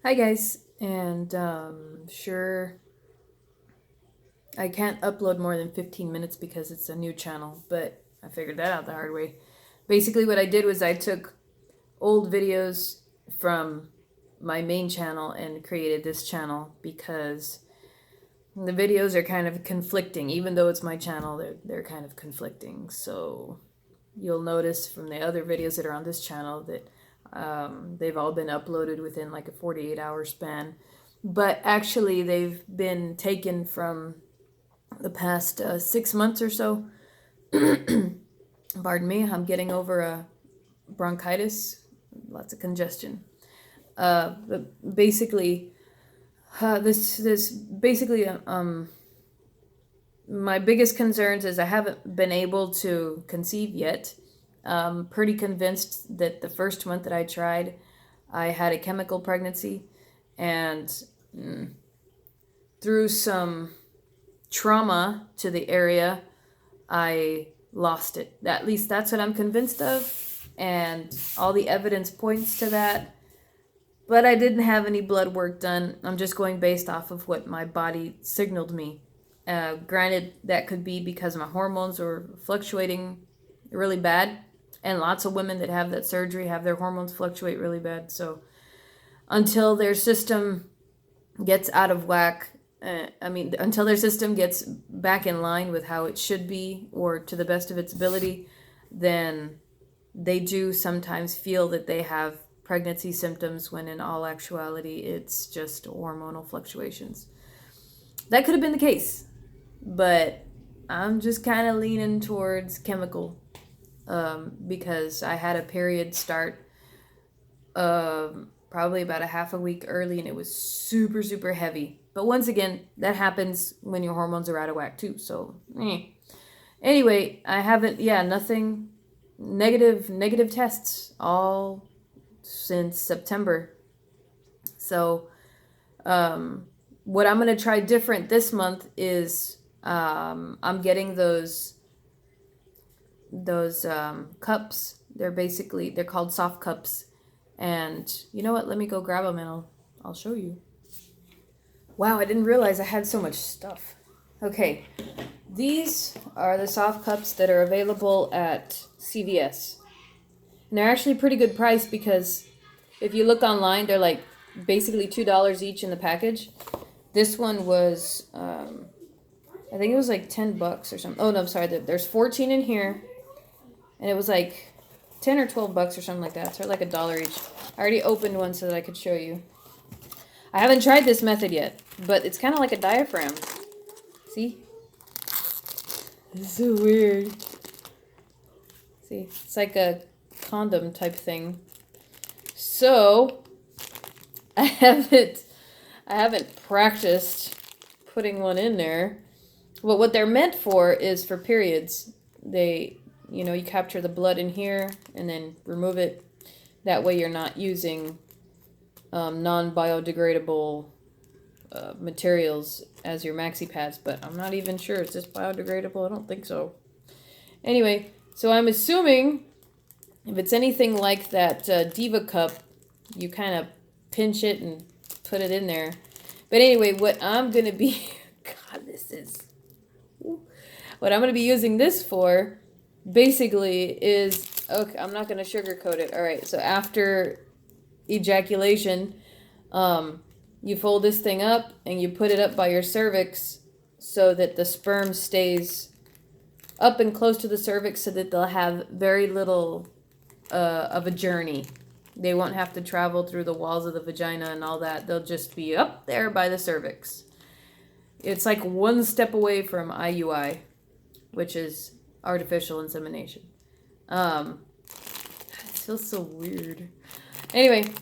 Hi guys, and sure, I can't upload more than 15 minutes because it's a new channel, but I figured that out the hard way. Basically, what I did was I took old videos from my main channel and created this channel because the videos are kind of conflicting. Even though it's my channel, they're kind of conflicting. So you'll notice from the other videos that are on this channel that they've all been uploaded within like a 48-hour span. But actually, they've been taken from the past 6 months or so. Pardon me, I'm getting over a bronchitis, lots of congestion. But basically, this basically my biggest concerns is I haven't been able to conceive yet. Pretty convinced that the first month that I tried, I had a chemical pregnancy, and through some trauma to the area, I lost it. At least that's what I'm convinced of, and all the evidence points to that. But I didn't have any blood work done. I'm just going based off of what my body signaled me. Granted, that could be because my hormones were fluctuating really bad, and lots of women that have that surgery have their hormones fluctuate really bad. So until their system gets out of whack, until their system gets back in line with how it should be or to the best of its ability, then they do sometimes feel that they have pregnancy symptoms when in all actuality it's just hormonal fluctuations. That could have been the case, but I'm just kind of leaning towards chemical because I had a period start probably about a half a week early and it was super, super heavy. But once again, that happens when your hormones are out of whack too. So, anyway, I haven't, nothing negative tests all since September. So, what I'm going to try different this month is I'm getting those cups. They're called soft cups. And you know what? Let me go grab them and I'll show you. Wow, I didn't realize I had so much stuff. Okay, these are the soft cups that are available at CVS. And they're actually a pretty good price because if you look online, they're like basically $2 each in the package. This one was, I think it was like $10 or something. Oh no, I'm sorry. There's 14 in here, and it was like 10 or $12 or something like that. So like $1 each. I already opened one so that I could show you. I haven't tried this method yet, but it's kind of like a diaphragm. See? It's so weird. See, it's like a condom type thing. So I haven't practiced putting one in there. But what they're meant for is for periods. You capture the blood in here and then remove it. That way you're not using non-biodegradable materials as your maxi pads. But I'm not even sure. Is this biodegradable? I don't think so. Anyway, so I'm assuming if it's anything like that Diva cup, you kind of pinch it and put it in there. But anyway, what I'm going to be... God, this is... What I'm going to be using this for, basically, is... Okay, I'm not going to sugarcoat it. All right, so after ejaculation, you fold this thing up and you put it up by your cervix so that the sperm stays up and close to the cervix so that they'll have very little of a journey. They won't have to travel through the walls of the vagina and all that. They'll just be up there by the cervix. It's like one step away from IUI, which is artificial insemination. It feels so weird. Anyway,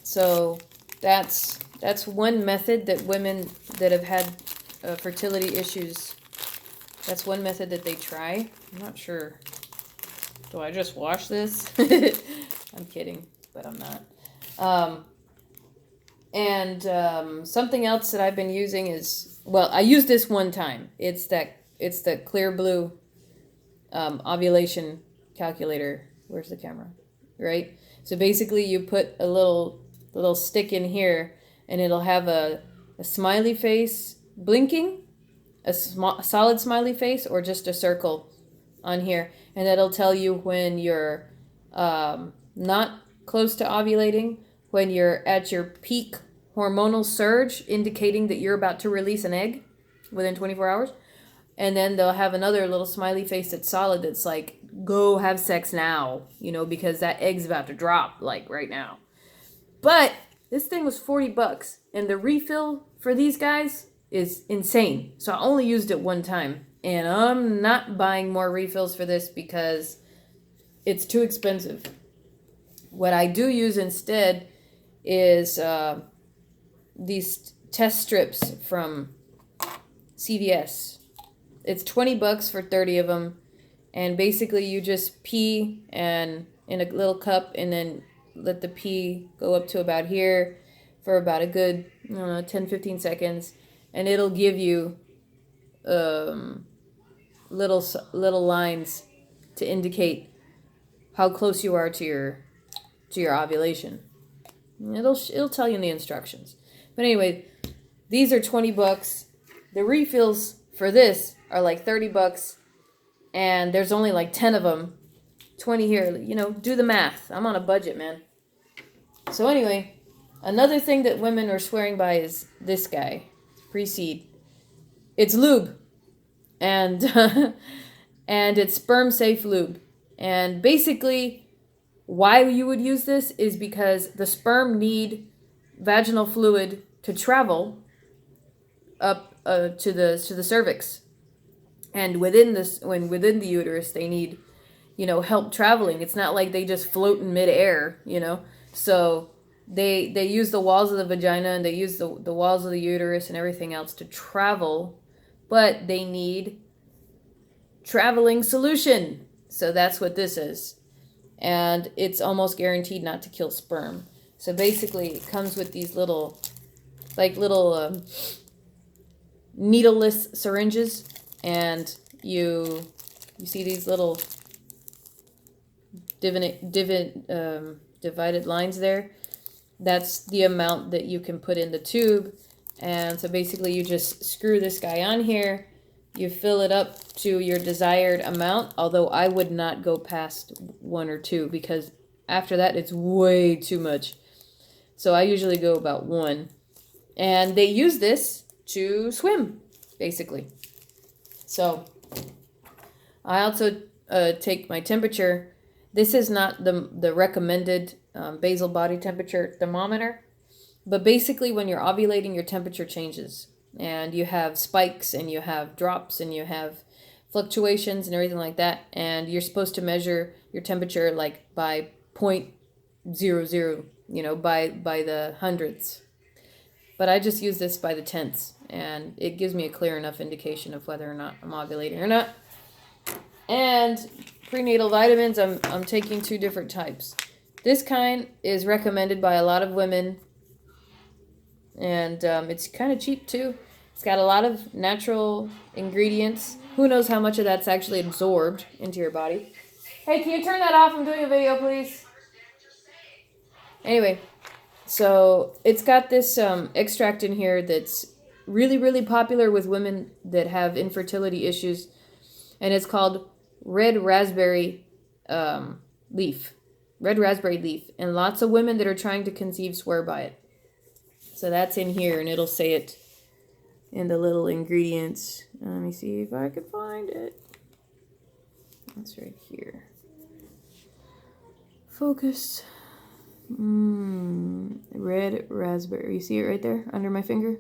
so that's one method that women that have had fertility issues, that's one method that they try. I'm not sure. Do I just wash this? I'm kidding, but I'm not. And something else that I've been using is, well, I used this one time. It's the Clear Blue ovulation calculator. Where's the camera? Right? So basically you put a little little stick in here, and it'll have a smiley face blinking, a solid smiley face, or just a circle on here, and that'll tell you when you're not close to ovulating, when you're at your peak hormonal surge, indicating that you're about to release an egg within 24 hours. And then they'll have another little smiley face that's solid, that's like, go have sex now, because that egg's about to drop, like, right now. But this thing was $40, and the refill for these guys is insane. So I only used it one time, and I'm not buying more refills for this because it's too expensive. What I do use instead is these test strips from CVS. It's $20 for 30 of them, and basically you just pee and in a little cup, and then let the pee go up to about here for about a good 10-15 seconds, and it'll give you little lines to indicate how close you are to your ovulation. It'll tell you in the instructions. But anyway, these are $20. The refills for this are like $30, and there's only like 10 of them. 20 here. Do the math. I'm on a budget, man. So anyway, another thing that women are swearing by is this guy, Pre-Seed. It's lube, and and it's sperm safe lube. And basically, why you would use this is because the sperm need vaginal fluid to travel up to the cervix, and within the uterus they need help traveling. It's not like they just float in midair, so they use the walls of the vagina, and they use the walls of the uterus and everything else to travel, but they need traveling solution. So that's what this is, and it's almost guaranteed not to kill sperm. So basically it comes with these little needleless syringes, and you see these little divided lines there. That's the amount that you can put in the tube. And so basically you just screw this guy on here, you fill it up to your desired amount, although I would not go past 1 or 2, because after that it's way too much. So I usually go about 1. And they use this to swim, basically. So I also take my temperature. This is not the recommended basal body temperature thermometer, but basically when you're ovulating, your temperature changes, and you have spikes, and you have drops, and you have fluctuations and everything like that, and you're supposed to measure your temperature like by 0.00, by the hundredths. But I just use this by the tenths, and it gives me a clear enough indication of whether or not I'm ovulating or not. And prenatal vitamins, I'm taking 2 different types. This kind is recommended by a lot of women, and it's kind of cheap too. It's got a lot of natural ingredients. Who knows how much of that's actually absorbed into your body. Hey, can you turn that off? I'm doing a video, please. Anyway, so it's got this extract in here that's really, really popular with women that have infertility issues, and it's called red raspberry leaf. Red raspberry leaf. And lots of women that are trying to conceive swear by it. So that's in here, and it'll say it in the little ingredients. Let me see if I can find it. That's right here. Focus. Red raspberry. You see it right there under my finger?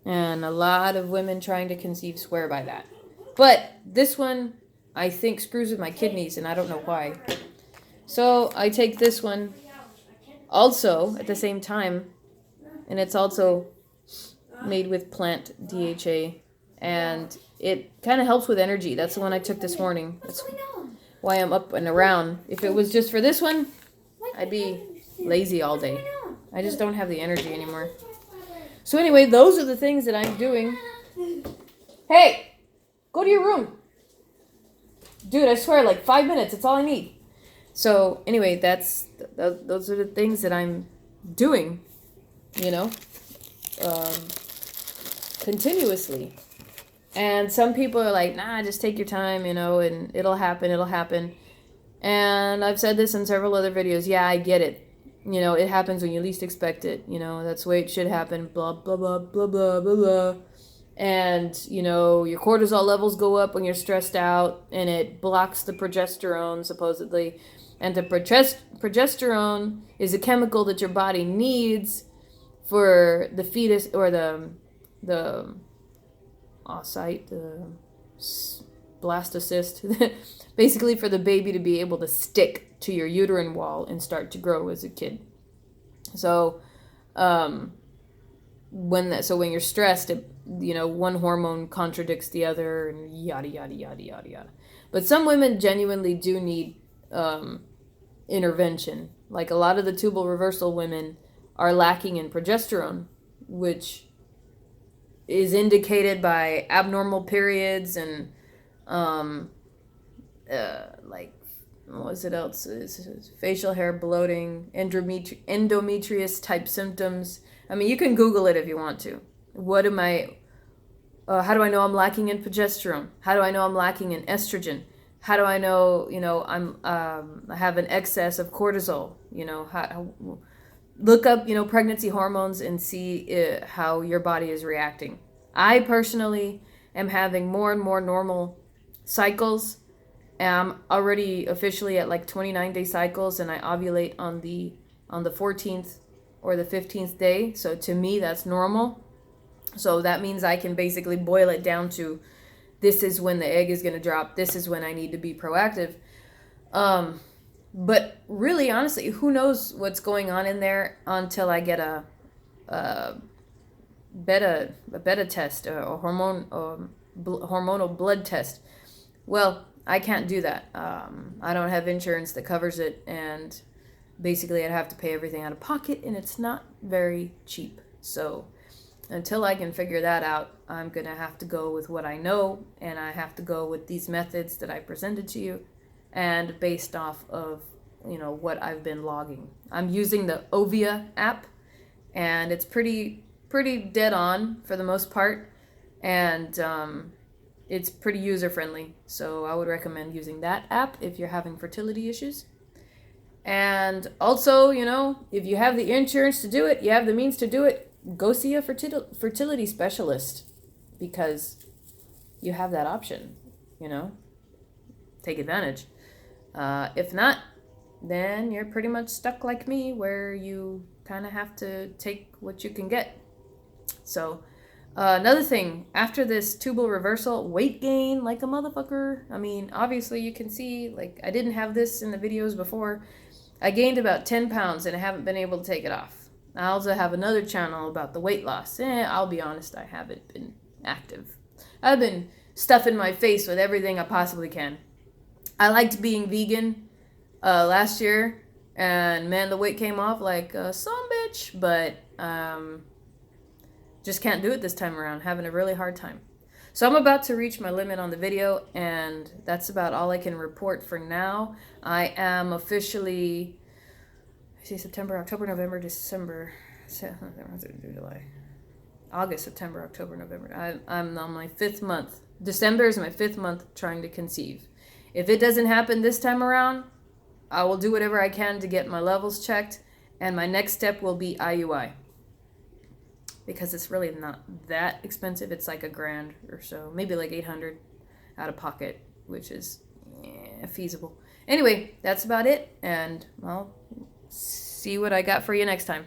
And a lot of women trying to conceive swear by that. But this one, I think, screws with my kidneys, and I don't know why. So I take this one also at the same time, and it's also made with plant DHA, and it kind of helps with energy. That's the one I took this morning. That's why I'm up and around. If it was just for this one, I'd be lazy all day. I just don't have the energy anymore. So anyway, those are the things that I'm doing. Hey, go to your room. Dude, I swear, like 5 minutes. That's all I need. So anyway, those are the things that I'm doing, you know, um, continuously. And some people are like, nah, just take your time, you know, and it'll happen, it'll happen. And I've said this in several other videos. Yeah, I get it. You know, it happens when you least expect it. You know, that's the way it should happen. Blah, blah, blah, blah, blah, blah, blah. And, you know, your cortisol levels go up when you're stressed out, and it blocks the progesterone, supposedly. And the progesterone is a chemical that your body needs for the fetus, or the oocyte, the blastocyst, basically for the baby to be able to stick to your uterine wall and start to grow as a kid. So, when you're stressed, you know, one hormone contradicts the other, and yada yada yada yada yada. But some women genuinely do need intervention. Like a lot of the tubal reversal women are lacking in progesterone, which is indicated by abnormal periods and like, what was it else? It's facial hair bloating, endometrius type symptoms. I mean, you can Google it if you want to. How do I know I'm lacking in progesterone? How do I know I'm lacking in estrogen? How do I know, you know, I have an excess of cortisol? You know, look up, you know, pregnancy hormones and see how your body is reacting. I personally am having more and more normal cycles. I'm already officially at like 29-day cycles, and I ovulate on the 14th or the 15th day. So to me, that's normal. So that means I can basically boil it down to, this is when the egg is going to drop. This is when I need to be proactive. But really, honestly, who knows what's going on in there until I get a beta test, or hormonal blood test. Well, I can't do that. I don't have insurance that covers it, and basically I'd have to pay everything out of pocket, and it's not very cheap. So until I can figure that out, I'm going to have to go with what I know, and I have to go with these methods that I presented to you, and based off of, you know, what I've been logging. I'm using the Ovia app, and it's pretty dead on for the most part, and it's pretty user friendly. So I would recommend using that app if you're having fertility issues. And also, you know, if you have the insurance to do it, you have the means to do it, go see a fertility specialist, because you have that option, you know, take advantage. If not, then you're pretty much stuck like me, where you kind of have to take what you can get. So another thing, after this tubal reversal, weight gain like a motherfucker. I mean, obviously you can see, like, I didn't have this in the videos before. I gained about 10 pounds and I haven't been able to take it off. I also have another channel about the weight loss. I'll be honest, I haven't been active. I've been stuffing my face with everything I possibly can. I liked being vegan last year, and man, the weight came off like some bitch, but just can't do it this time around. Having a really hard time. So I'm about to reach my limit on the video, and that's about all I can report for now. I am officially, September, October, November, December, July, August, September, October, November. I'm on my 5th month. December is my 5th month trying to conceive. If it doesn't happen this time around, I will do whatever I can to get my levels checked, and my next step will be IUI. Because it's really not that expensive. It's like $1,000 or so, maybe like $800 out of pocket, which is feasible. Anyway, that's about it, and I'll see what I got for you next time.